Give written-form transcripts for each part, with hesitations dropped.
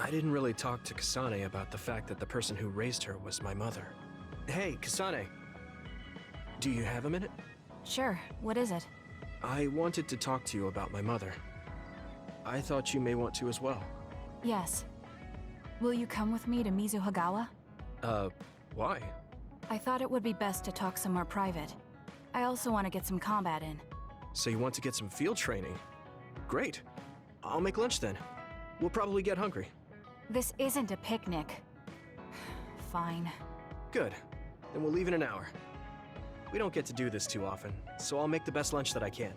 I didn't really talk to Kasane about the fact that the person who raised her was my mother. Hey, Kasane. Do you have a minute? Sure, what is it? I wanted to talk to you about my mother. I thought you may want to as well. Yes. Will you come with me to Mizuhagawa? Why? I thought it would be best to talk somewhere private. I also want to get some combat in. So you want to get some field training? Great. I'll make lunch then. We'll probably get hungry. This isn't a picnic. Fine. Good. Then we'll leave in an hour. We don't get to do this too often, so I'll make the best lunch that I can.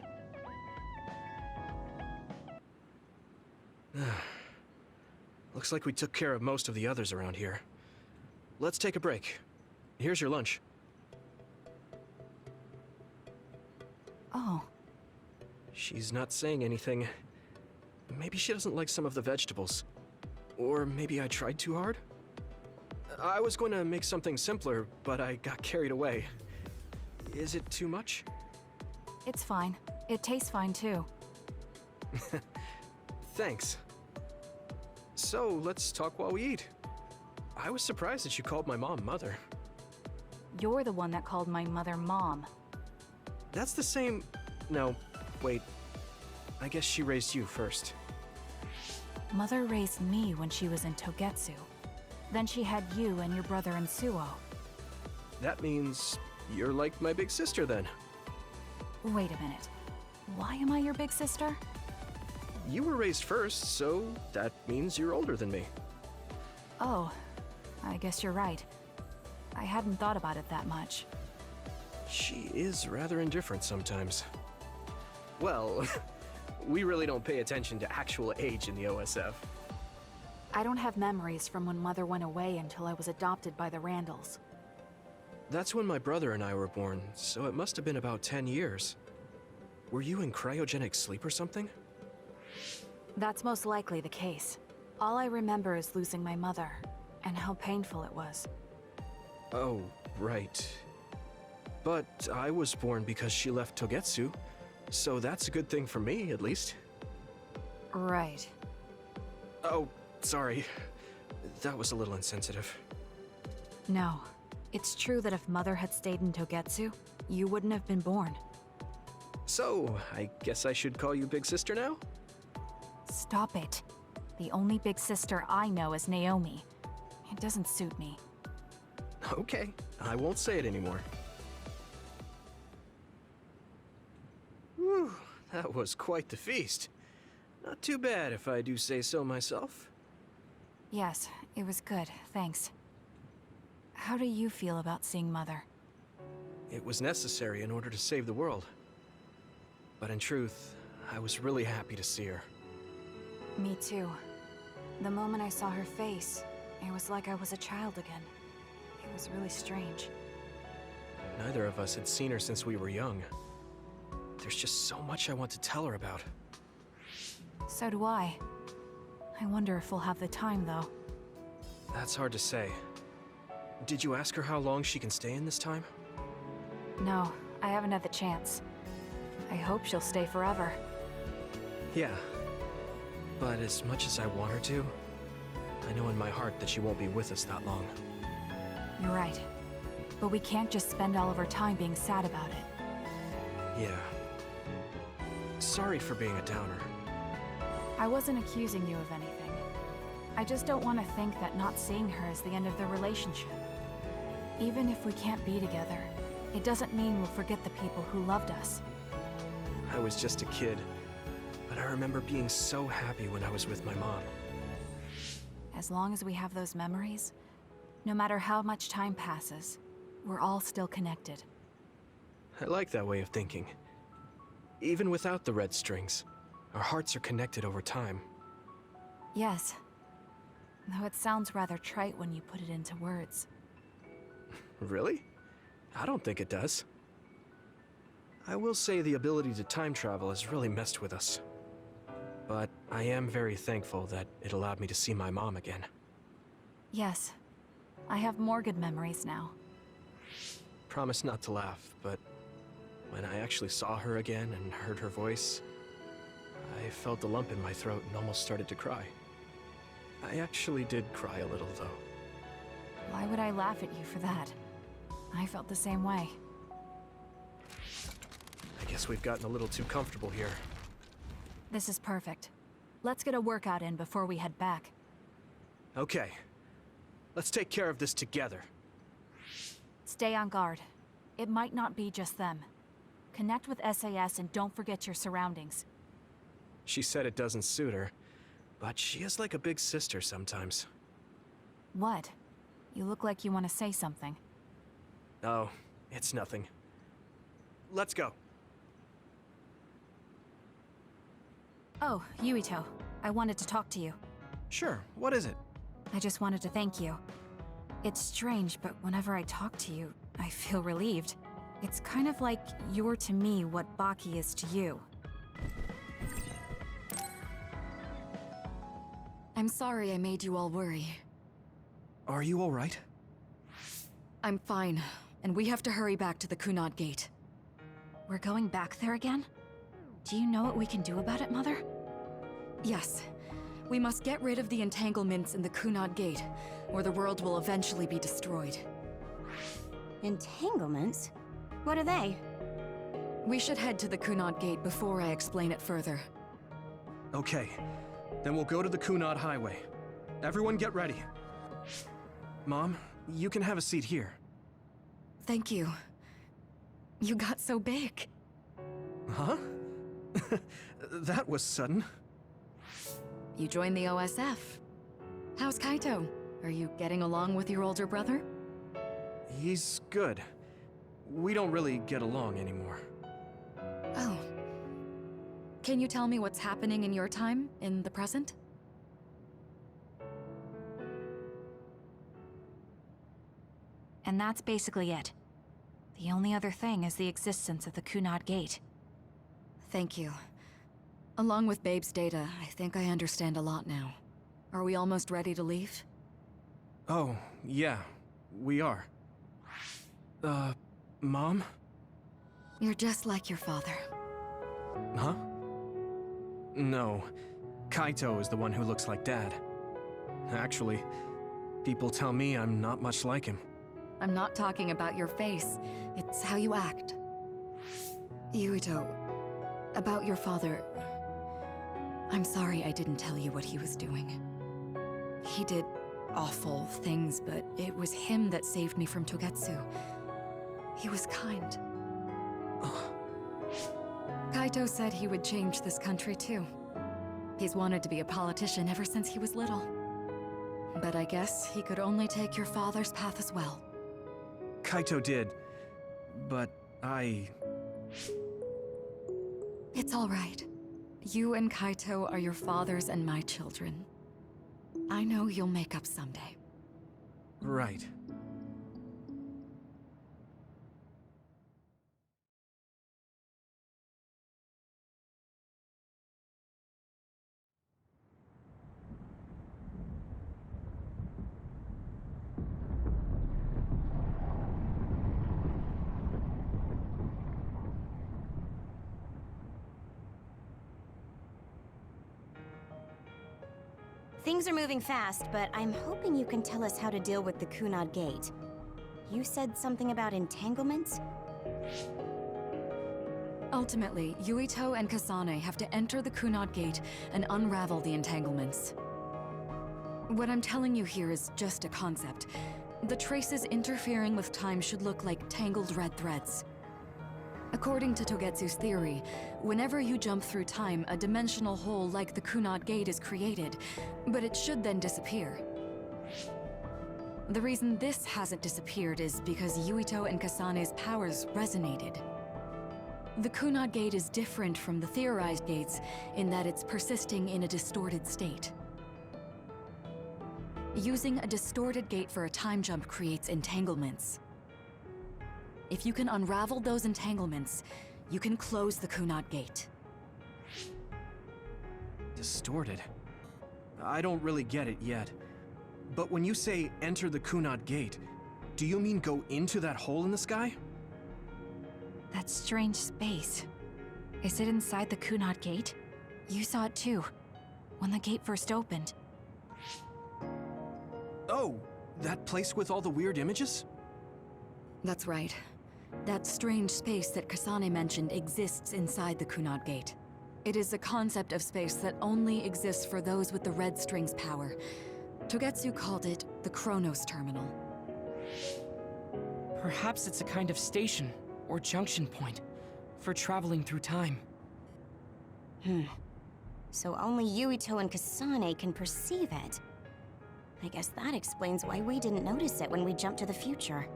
Looks like we took care of most of the others around here. Let's take a break. Here's your lunch. Oh. She's not saying anything. Maybe she doesn't like some of the vegetables. Or maybe I tried too hard? I was going to make something simpler, but I got carried away. Is it too much? It's fine. It tastes fine too. Thanks. So, let's talk while we eat. I was surprised that you called my mom Mother. You're the one that called my mother Mom. That's the same... No, wait. I guess she raised you first. Mother raised me when she was in Togetsu. Then she had you and your brother in Suo. That means you're like my big sister then. Wait a minute. Why am I your big sister? You were raised first, so that means you're older than me. Oh, I guess you're right. I hadn't thought about it that much. She is rather indifferent sometimes. Well, we really don't pay attention to actual age in the OSF. I don't have memories from when Mother went away until I was adopted by the Randalls. That's when my brother and I were born, so it must have been about 10 years. Were you in cryogenic sleep or something? That's most likely the case. All I remember is losing my mother, and how painful it was. Oh, right. But I was born because she left Togetsu, so that's a good thing for me, at least. Right. Oh, sorry. That was a little insensitive. No. It's true that if Mother had stayed in Togetsu, you wouldn't have been born. So, I guess I should call you Big Sister now? Stop it. The only big sister I know is Naomi. It doesn't suit me. Okay, I won't say it anymore. Whew, that was quite the feast. Not too bad if I do say so myself. Yes, it was good, thanks. How do you feel about seeing Mother? It was necessary in order to save the world. But in truth, I was really happy to see her. Me too. The moment I saw her face, it was like I was a child again. It was really strange. Neither of us had seen her since we were young. There's just so much I want to tell her about. So do I. I wonder if we'll have the time, though. That's hard to say. Did you ask her how long she can stay in this time? No, I haven't had the chance. I hope she'll stay forever. Yeah. But as much as I want her to, I know in my heart that she won't be with us that long. You're right. But we can't just spend all of our time being sad about it. Yeah. Sorry for being a downer. I wasn't accusing you of anything. I just don't want to think that not seeing her is the end of the relationship. Even if we can't be together, it doesn't mean we'll forget the people who loved us. I was just a kid, but I remember being so happy when I was with my mom. As long as we have those memories, no matter how much time passes, we're all still connected. I like that way of thinking. Even without the red strings, our hearts are connected over time. Yes. Though it sounds rather trite when you put it into words. Really? I don't think it does. I will say the ability to time travel has really messed with us. But I am very thankful that it allowed me to see my mom again. Yes. I have more good memories now. Promise not to laugh, but when I actually saw her again and heard her voice, I felt a lump in my throat and almost started to cry. I actually did cry a little, though. Why would I laugh at you for that? I felt the same way. I guess we've gotten a little too comfortable here. This is perfect. Let's get a workout in before we head back. Okay. Let's take care of this together. Stay on guard. It might not be just them. Connect with SAS and don't forget your surroundings. She said it doesn't suit her, but she is like a big sister sometimes. What? You look like you want to say something. Oh, it's nothing. Let's go. Oh, Yuito. I wanted to talk to you. Sure, what is it? I just wanted to thank you. It's strange, but whenever I talk to you, I feel relieved. It's kind of like you're to me what Baki is to you. I'm sorry I made you all worry. Are you all right? I'm fine, and we have to hurry back to the Kunad Gate. We're going back there again? Do you know what we can do about it, Mother? Yes. We must get rid of the entanglements in the Kunad Gate, or the world will eventually be destroyed. Entanglements? What are they? We should head to the Kunad Gate before I explain it further. Okay, then we'll go to the Kunad Highway. Everyone get ready. Mom, you can have a seat here. Thank you. You got so big. Huh? That was sudden. You joined the OSF. How's Kaito? Are you getting along with your older brother? He's good. We don't really get along anymore. Oh. Can you tell me what's happening in your time, in the present? And that's basically it. The only other thing is the existence of the Kunad Gate. Thank you. Along with Babe's data, I think I understand a lot now. Are we almost ready to leave? Oh, yeah, we are. Mom? You're just like your father. Huh? No, Kaito is the one who looks like Dad. Actually, people tell me I'm not much like him. I'm not talking about your face. It's how you act. Yuito, about your father... I'm sorry I didn't tell you what he was doing. He did awful things, but it was him that saved me from Togetsu. He was kind. Kaito said he would change this country too. He's wanted to be a politician ever since he was little. But I guess he could only take your father's path as well. Kaito did, but It's all right. You and Kaito are your father's and my children. I know you'll make up someday. Right. Things are moving fast, but I'm hoping you can tell us how to deal with the Kunad Gate. You said something about entanglements? Ultimately, Yuito and Kasane have to enter the Kunad Gate and unravel the entanglements. What I'm telling you here is just a concept. The traces interfering with time should look like tangled red threads. According to Togetsu's theory, whenever you jump through time, a dimensional hole like the Kunad Gate is created, but it should then disappear. The reason this hasn't disappeared is because Yuito and Kasane's powers resonated. The Kunad Gate is different from the theorized gates in that it's persisting in a distorted state. Using a distorted gate for a time jump creates entanglements. If you can unravel those entanglements, you can close the Kunad Gate. Distorted? I don't really get it yet. But when you say enter the Kunad Gate, do you mean go into that hole in the sky? That strange space. Is it inside the Kunad Gate? You saw it too, when the gate first opened. Oh, that place with all the weird images? That's right. That strange space that Kasane mentioned exists inside the Kunad Gate. It is a concept of space that only exists for those with the Red String's power. Togetsu called it the Chronos Terminal. Perhaps it's a kind of station, or junction point, for traveling through time. So only Yuito and Kasane can perceive it. I guess that explains why we didn't notice it when we jumped to the future.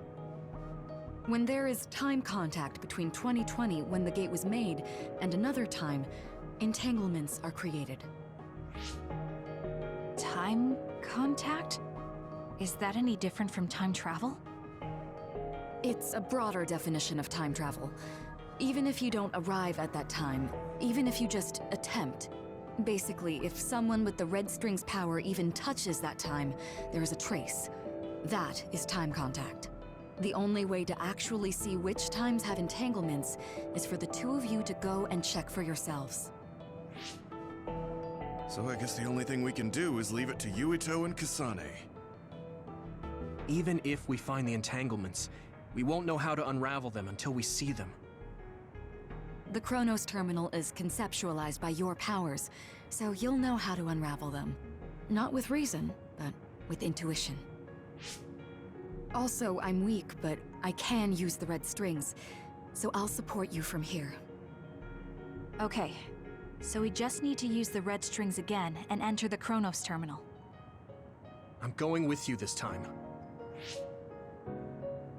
When there is time contact between 2020, when the gate was made, and another time, entanglements are created. Time contact? Is that any different from time travel? It's a broader definition of time travel. Even if you don't arrive at that time, even if you just attempt. Basically, if someone with the Red String's power even touches that time, there is a trace. That is time contact. The only way to actually see which times have entanglements is for the two of you to go and check for yourselves. So I guess the only thing we can do is leave it to Yuito and Kasane. Even if we find the entanglements, we won't know how to unravel them until we see them. The Chronos Terminal is conceptualized by your powers, so you'll know how to unravel them. Not with reason, but with intuition. Also, I'm weak, but I can use the red strings, so I'll support you from here. Okay, so we just need to use the red strings again and enter the Chronos Terminal. I'm going with you this time.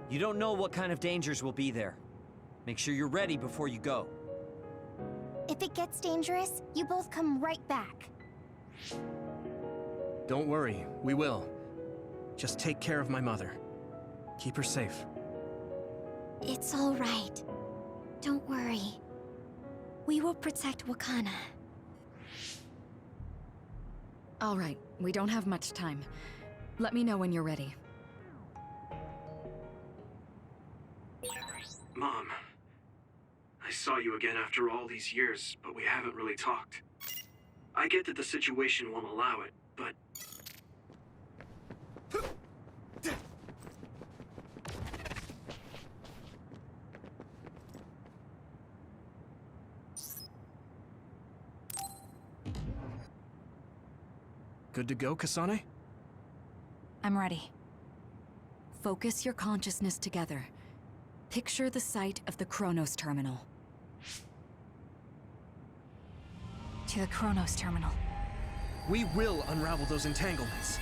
You don't know what kind of dangers will be there. Make sure you're ready before you go. If it gets dangerous, you both come right back. Don't worry, we will. Just take care of my mother. Keep her safe. It's all right. Don't worry. We will protect Wakana. All right, we don't have much time. Let me know when you're ready. Mom, I saw you again after all these years, but we haven't really talked. I get that the situation won't allow it, but... Good to go, Kasane? I'm ready. Focus your consciousness together. Picture the site of the Chronos Terminal. To the Chronos Terminal. We will unravel those entanglements.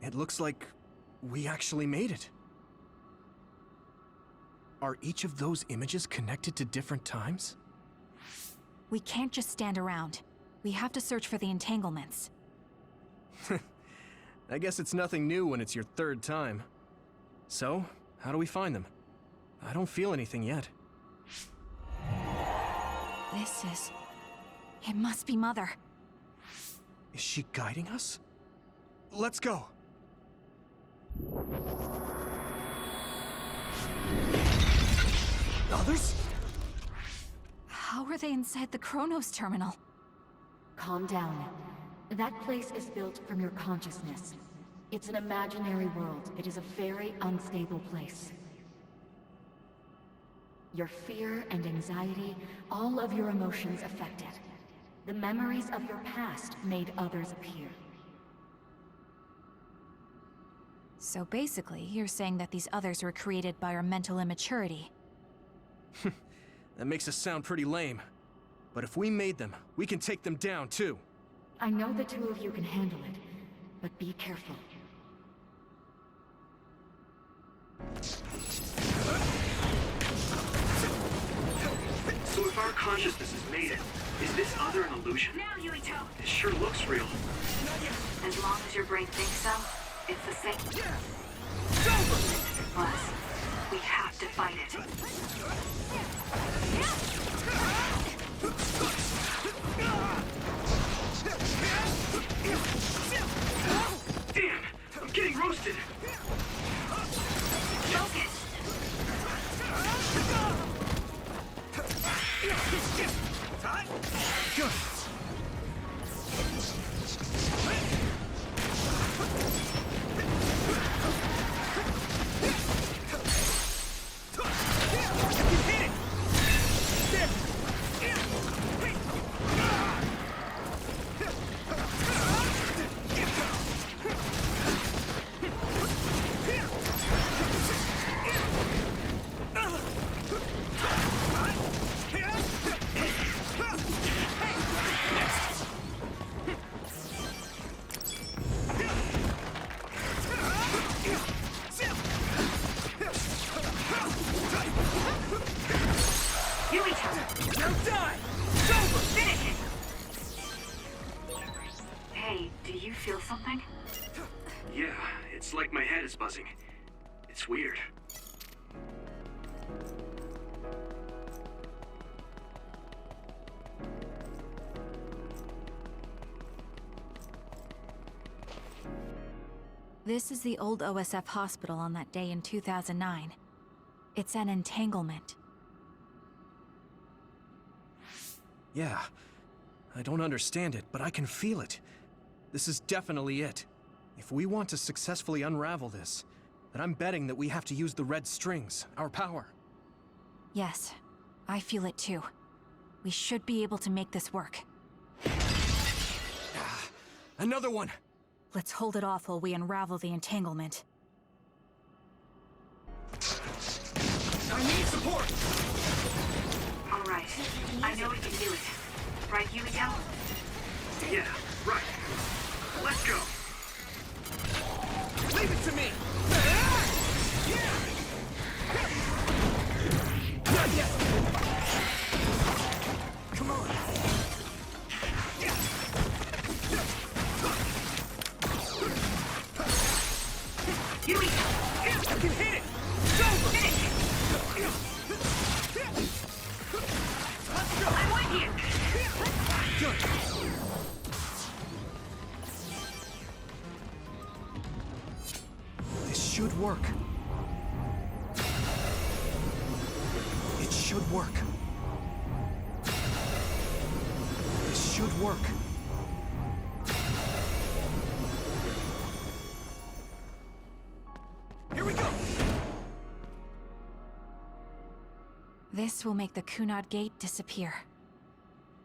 It looks like we actually made it. Are each of those images connected to different times? We can't just stand around. We have to search for the entanglements. I guess it's nothing new when it's your third time. So, how do we find them? I don't feel anything yet. This is... It must be Mother. Is she guiding us? Let's go! Others? How are they inside the Chronos Terminal? Calm down. That place is built from your consciousness. It's an imaginary world. It is a very unstable place. Your fear and anxiety, all of your emotions affect it. The memories of your past made others appear. So basically, you're saying that these others were created by our mental immaturity. That makes us sound pretty lame. But if we made them, we can take them down too. I know the two of you can handle it, but be careful. So if our consciousness has made it, is this other an illusion? Now, Yuito! It sure looks real. As long as your brain thinks so, it's the same. Plus, we have to fight it. Damn! I'm getting roasted! Focus! buzzing. It's weird. This is the old OSF hospital on that day in 2009. It's an entanglement. Yeah. I don't understand it, but I can feel it. This is definitely it. If we want to successfully unravel this, then I'm betting that we have to use the red strings, our power. Yes, I feel it too. We should be able to make this work. Another one! Let's hold it off while we unravel the entanglement. I need support! All right. I know we can do it. Right, Yumiko? Yeah, right. Let's go! Leave it to me! Not yet! Come on! Yumiko! I can hit it! Go! I'm with you! Good! This should work. It should work. This should work. Here we go! This will make the Kunad Gate disappear.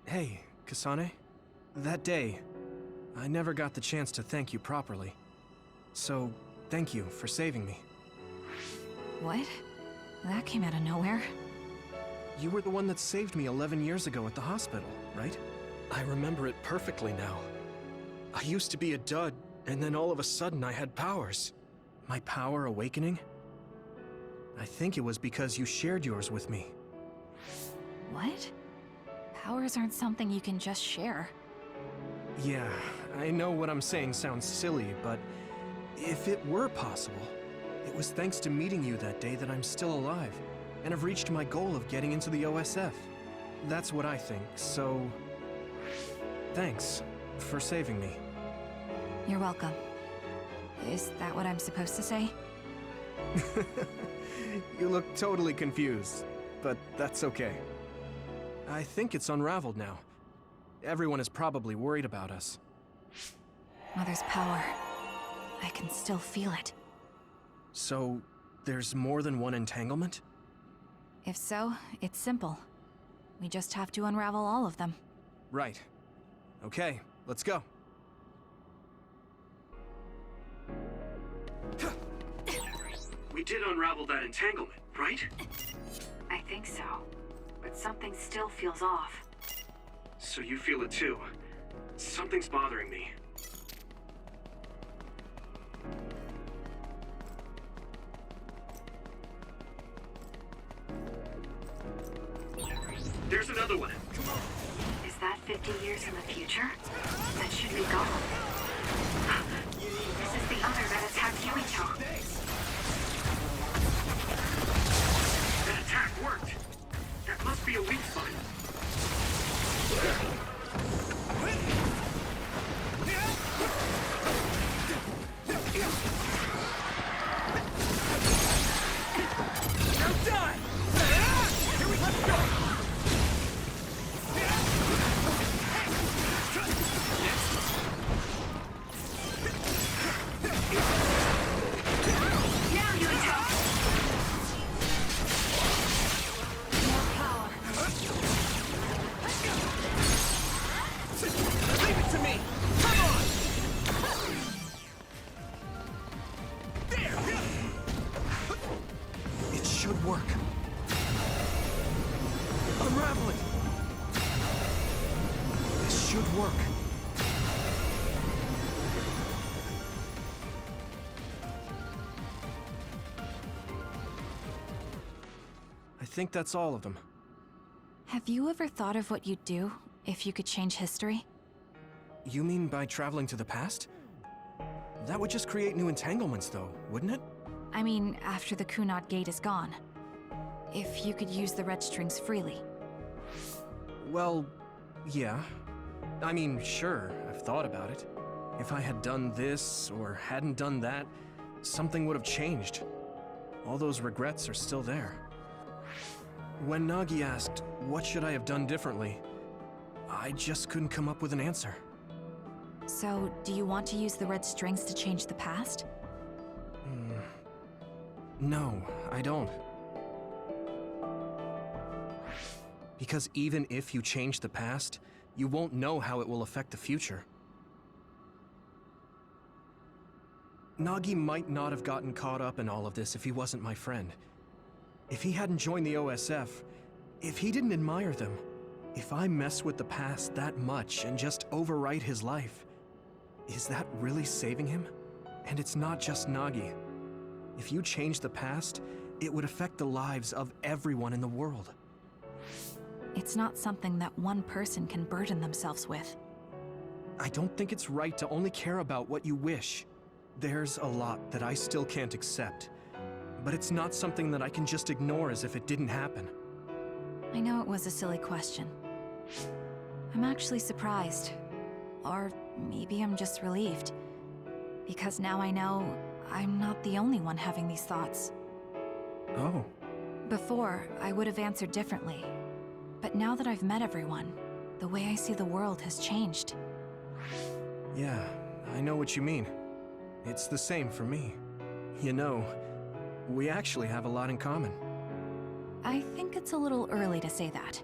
Hey, Kasane. That day, I never got the chance to thank you properly. So, thank you for saving me. What? That came out of nowhere. You were the one that saved me 11 years ago at the hospital, right? I remember it perfectly now. I used to be a dud, and then all of a sudden I had powers. My power awakening? I think it was because you shared yours with me. What? Powers aren't something you can just share. Yeah, I know what I'm saying sounds silly, but if it were possible, it was thanks to meeting you that day that I'm still alive, and have reached my goal of getting into the OSF. That's what I think, so... thanks for saving me. You're welcome. Is that what I'm supposed to say? You look totally confused, but that's okay. I think it's unraveled now. Everyone is probably worried about us. Mother's power. I can still feel it. So, there's more than one entanglement? If so, it's simple. We just have to unravel all of them. Right. Okay, let's go. We did unravel that entanglement, right? I think so. But something still feels off. So you feel it too. Something's bothering me. There's another one. Is that 50 years in the future? That should be gone. This is the other that attacked Yumiko. That attack worked. That must be a weak spot. Now die! Here we go! Now, Yumiko! Leave it to me! Come on! There! It should work. Unravel it! This should work. I think that's all of them. Have you ever thought of what you'd do if you could change history? You mean by traveling to the past? That would just create new entanglements, though, wouldn't it? I mean, after the Kunad Gate is gone. If you could use the red strings freely. Well, yeah. I mean, sure, I've thought about it. If I had done this or hadn't done that, something would have changed. All those regrets are still there. When Nagi asked, what should I have done differently, I just couldn't come up with an answer. So, do you want to use the red strings to change the past? No, I don't. Because even if you change the past, you won't know how it will affect the future. Nagi might not have gotten caught up in all of this if he wasn't my friend. If he hadn't joined the OSF, if he didn't admire them, if I mess with the past that much and just overwrite his life, is that really saving him? And it's not just Nagi. If you change the past, it would affect the lives of everyone in the world. It's not something that one person can burden themselves with. I don't think it's right to only care about what you wish. There's a lot that I still can't accept, but it's not something that I can just ignore as if it didn't happen. I know it was a silly question. I'm actually surprised. Or maybe I'm just relieved. Because now I know I'm not the only one having these thoughts. Oh. Before, I would have answered differently. But now that I've met everyone, the way I see the world has changed. Yeah, I know what you mean. It's the same for me. You know, we actually have a lot in common. I think it's a little early to say that.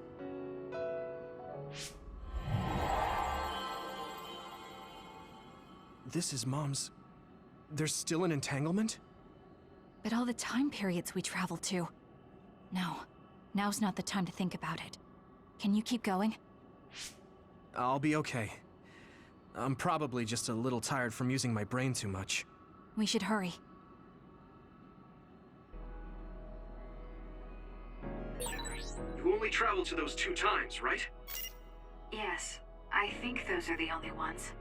This is Mom's... There's still an entanglement? But all the time periods we traveled to. No, now's not the time to think about it. Can you keep going? I'll be okay. I'm probably just a little tired from using my brain too much. We should hurry. You only traveled to those 2 times, right? Yes, I think those are the only ones.